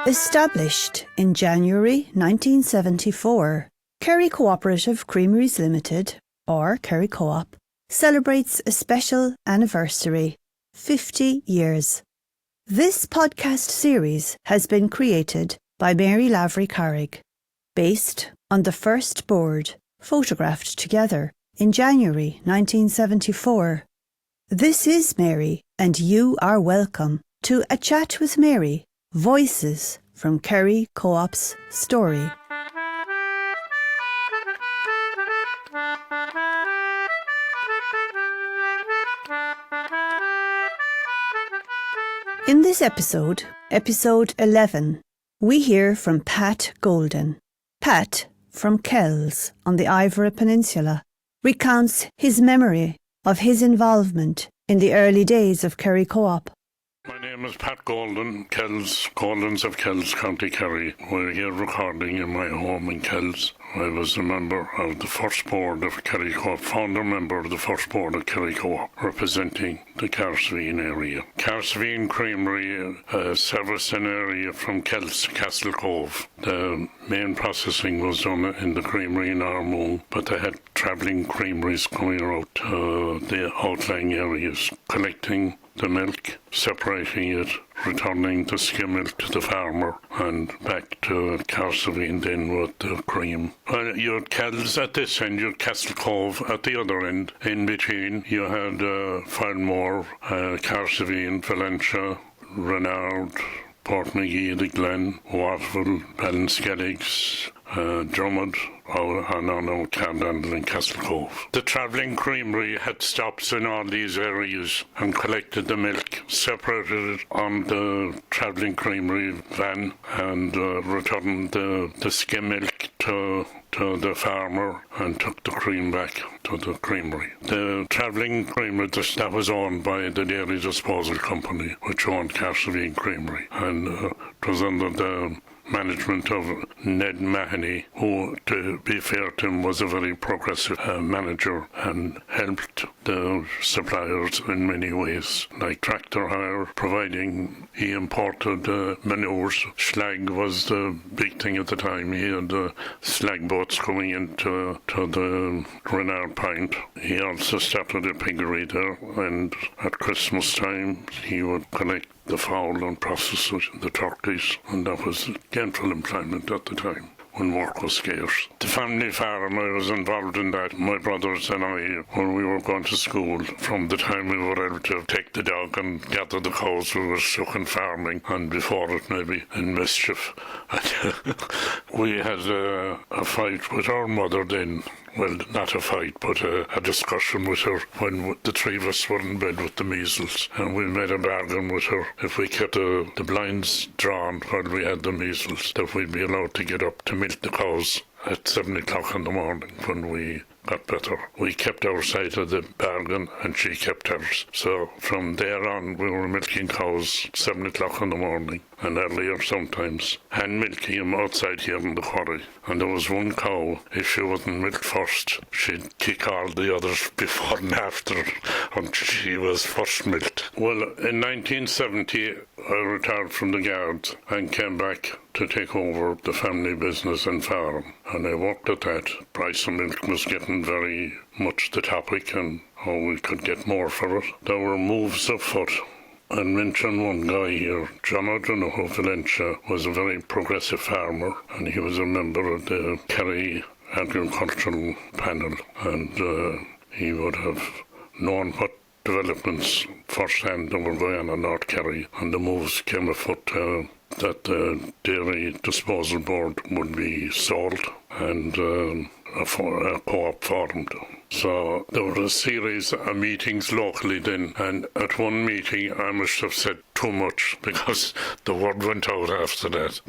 Established in January 1974, Kerry Cooperative Creameries Limited, or Kerry Co-op, celebrates a special anniversary, 50 years. This podcast series has been created by Mary Lavery Carrig, based on the first board photographed together in January 1974. This is Mary, and you are welcome to A Chat with Mary, Voices from Kerry Co-op's story. In this episode 11, we hear from Pat Golden. Pat, from Kells on the Ivory Peninsula, recounts his memory of his involvement in the early days of Kerry Co-op. My name is Pat Golden, Goldens of Kells, County Kerry. We're here recording in my home in Kells. I was a member of the first board of Kerry Co-op, founder member of the first board of Kerry Co-op, representing the Carsveen area. Carsveen Creamery serviced an area from Kells to Castle Cove. The main processing was done in the creamery in Armoon, but they had travelling creameries coming out to the outlying areas, collecting the milk, separating it, returning the skim milk to the farmer, and back to Carsveen then with the cream. You had Kells at this end, you had Castle Cove at the other end. In between, you had Farnmore, Carsveen, Valentia, Renard, Portmagee, the Glen, Waterville, Ballinskelligs, Drummond, and on Candle and Castle Cove. The travelling creamery had stops in all these areas and collected the milk, separated it on the travelling creamery van, and returned the skim milk to the farmer and took the cream back to the creamery. The travelling creamery that was owned by the Dairy Disposal Company, which owned Carsveen Creamery, and it was under the management of Ned Mahoney, who, to be fair to him, was a very progressive manager and helped the suppliers in many ways, like tractor hire, providing he imported manures. Slag was the big thing at the time. He had slag boats coming into the Renard Point. He also started a piggery there, and at Christmas time he would collect the fowl and process the turkeys, and that was gainful employment at the time when work was scarce. The family farm, I was involved in that. My brothers and I, when we were going to school, from the time we were able to take the dog and gather the cows, we were stuck in farming, and before it maybe in mischief. We had a fight with our mother then. Well, not a fight, but a discussion with her when the three of us were in bed with the measles. And we made a bargain with her. If we kept the blinds drawn while we had the measles, that we'd be allowed to get up to milk the cows at 7 o'clock in the morning when we got better. We kept our side of the bargain and she kept hers. So from there on we were milking cows 7 o'clock in the morning, and earlier sometimes, hand milking them outside here in the quarry. And there was one cow, if she wasn't milked first, she'd kick all the others before and after, and she was first milked. Well, in 1970 I retired from the Guards and came back to take over the family business and farm, and I worked at that. Price of milk was getting very much the topic and how we could get more for it. There were moves afoot. I'll mention one guy here, John O'Donoghue of Valentia, was a very progressive farmer, and he was a member of the Kerry Agricultural Panel, and he would have known what developments firsthand that were going on in North Kerry, and the moves came afoot that the Dairy Disposal Board would be sold and a co-op formed. So there were a series of meetings locally then, and at one meeting I must have said too much because the word went out after that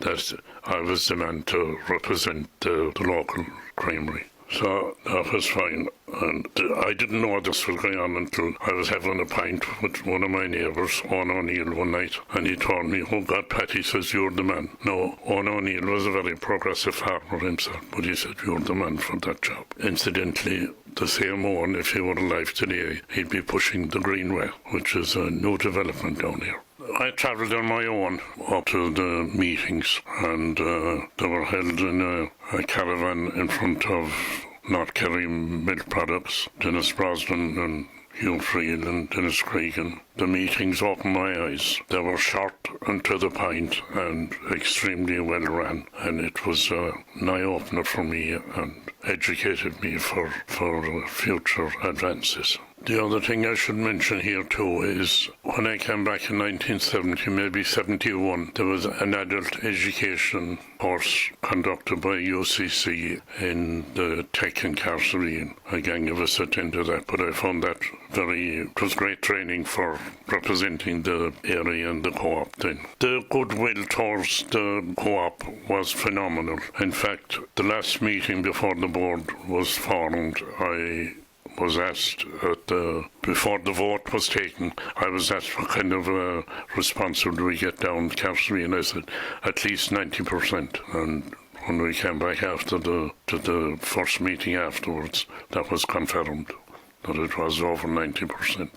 I was the man to represent the local creamery. So that was fine. And I didn't know this was going on until I was having a pint with one of my neighbours, Owen O'Neill, one night, and he told me, "Oh God, Pat," he says, "you're the man." No, Owen O'Neill was a very progressive farmer himself, but he said, "You're the man for that job." Incidentally, the same Owen, if he were alive today, he'd be pushing the Greenway, which is a new development down here. I travelled on my own up to the meetings, and they were held in a caravan in front of North Kerry Milk Products, Dennis Brosnan and Hugh Friel and Dennis Cregan. The meetings opened my eyes. They were short and to the point and extremely well run, and it was an eye-opener for me and educated me for future advances. The other thing I should mention here too is when I came back in 1970, maybe 71, there was an adult education course conducted by UCC in the Tech in Carcerine. A gang of us attended that, but I found that it was great training for representing the area and the co-op then. The goodwill towards the co-op was phenomenal. In fact, the last meeting before the board was formed, I was asked before the vote was taken, I was asked what kind of a response would we get down Kerry, and I said at least 90%. And when we came back after to the first meeting afterwards, that was confirmed that it was over 90%,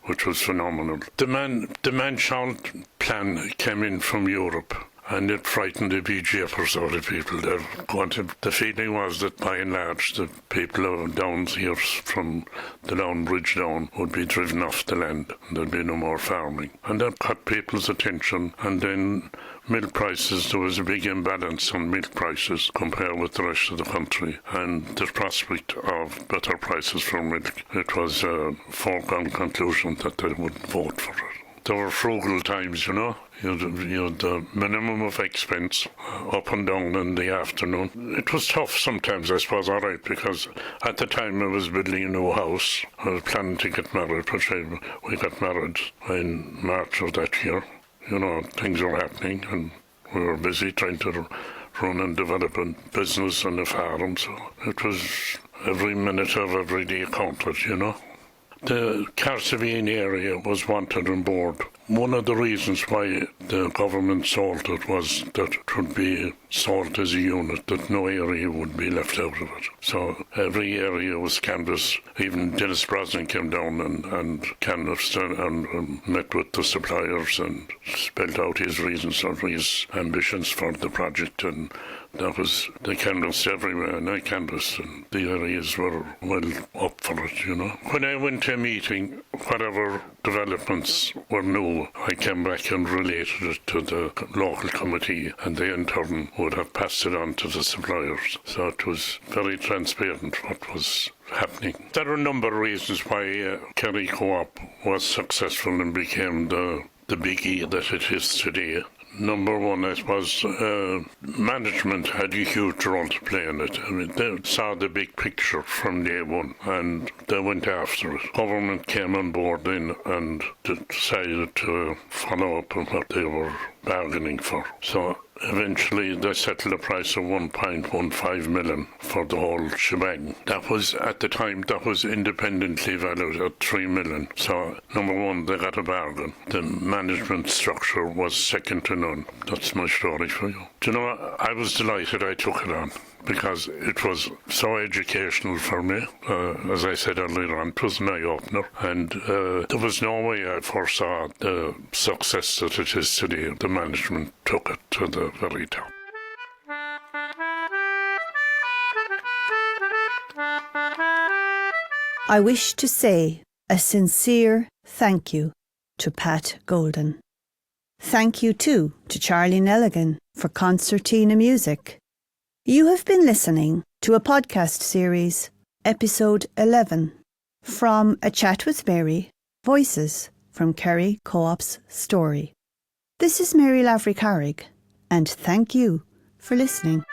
which was phenomenal. The man-child plan came in from Europe, and it frightened the BGFers or the people. The feeling was that by and large the people down here from the Down Bridge down would be driven off the land and there'd be no more farming. And that caught people's attention. And then milk prices, there was a big imbalance on milk prices compared with the rest of the country. And the prospect of better prices for milk, it was a foregone conclusion that they would vote for it. There were frugal times, you know. You had the minimum of expense up and down in the afternoon. It was tough sometimes, I suppose, all right, because at the time I was building a new house. I was planning to get married, which we got married in March of that year. You know, things were happening, and we were busy trying to run and develop a business and a farm, so it was every minute of every day counted, you know. The Carcerine area was wanted on board. One of the reasons why the government sold it was that it would be sold as a unit, that no area would be left out of it. So every area was canvassed. Even Dennis Brosnan came down and canvassed and met with the suppliers and spelled out his reasons or his ambitions for the project, and that was, they canvassed everywhere, and I canvassed, and the areas were well up for it, you know. When I went to a meeting, whatever developments were new, I came back and related it to the local committee, and they in turn would have passed it on to the suppliers. So it was very transparent what was happening. There are a number of reasons why Kerry Co-op was successful and became the biggie that it is today. Number one, I suppose, management had a huge role to play in it. I mean, they saw the big picture from day one, and they went after it. Government came on board then and decided to follow up on what they were bargaining for. So eventually they settled a price of 1.15 million for the whole shebang. That was, at the time, that was independently valued at 3 million. So, number one, they got a bargain. The management structure was second to none. That's my story for you. Do you know, I was delighted I took it on, because it was so educational for me. As I said earlier on, it was an eye-opener, and there was no way I foresaw the success that it is today. The management took it to the very top. I wish to say a sincere thank you to Pat Golden. Thank you too to Charlie Nelligan for concertina music. You have been listening to a podcast series, episode 11, from A Chat with Mary, Voices from Kerry Co-op's Story. This is Mary Lavery Carrig, and thank you for listening.